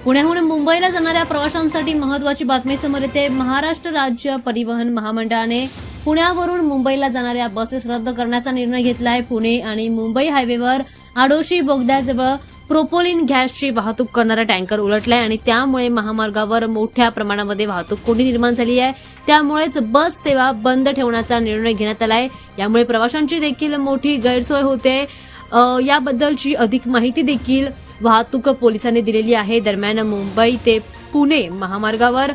पुण्याहून मुंबईला जाणाऱ्या प्रवाशांसाठी महत्त्वाची बातमी समोर येते। महाराष्ट्र राज्य परिवहन महामंडळाने पुण्यावरून मुंबईला जाणाऱ्या बसेस रद्द करण्याचा निर्णय घेतला आहे। पुणे आणि मुंबई हायवेवर आडोशी बोगद्याजवळ प्रोपोलिन गॅसची वाहतूक करणारा टँकर उलटलाय आणि त्यामुळे महामार्गावर मोठ्या प्रमाणामध्ये वाहतूक कोंडी निर्माण झाली आहे। त्यामुळेच बस सेवा बंद ठेवण्याचा निर्णय घेण्यात आलाय। यामुळे प्रवाशांची देखील मोठी गैरसोय होते। याबद्दलची अधिक माहिती देखील वाहतूक पोलिसांनी दिलेली आहे। दरम्यान मुंबई ते पुणे महामार्गावर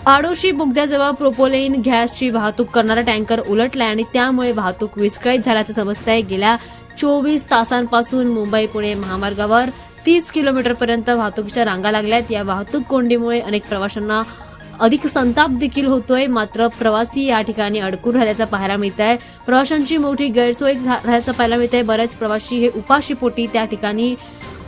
आडोशी बोगद्याजवळ प्रोपोलिन गॅसची वाहतूक करणारा टँकर उलटलाय आणि त्यामुळे वाहतूक विस्कळीत झाल्याचं समजतंय। गेल्या 24 तासांपासून मुंबई पुणे महामार्गावर 30 किलोमीटरपर्यंत वाहतुकीच्या रांगा लागल्यात। या वाहतूक कोंडीमुळे अनेक प्रवाशांना अधिक संताप देखील होतोय। मात्र प्रवासी या ठिकाणी अडकून राहिल्याचं पाहायला मिळत आहे। प्रवाशांची मोठी गैरसोय राहिल्याचं पाहायला मिळत आहे। बरेच प्रवासी हे उपाशीपोटी त्या ठिकाणी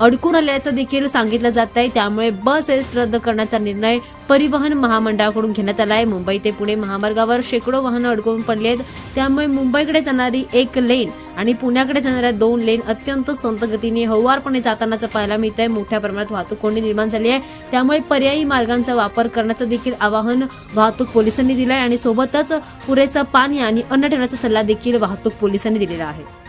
अडकून राहिल्याचं देखील सांगितलं जात आहे। त्यामुळे बसेस रद्द करण्याचा निर्णय परिवहन महामंडळाकडून घेण्यात आला आहे। मुंबई ते पुणे महामार्गावर शेकडो वाहनं अडकून पडलेत। त्यामुळे मुंबईकडे जाणारी एक लेन आणि पुण्याकडे जाणाऱ्या 2 लेन अत्यंत संथ गतीने हळुवारपणे जातानाचं पाहायला मिळत आहे। मोठ्या प्रमाणात वाहतूक कोंडी निर्माण झाली आहे। त्यामुळे पर्यायी मार्गांचा वापर करण्याचं देखील आवाहन वाहतूक पोलिसांनी दिलं आहे आणि सोबतच पुरेसं पाणी आणि अन्न ठेवण्याचा सल्ला देखील वाहतूक पोलिसांनी दिलेला आहे।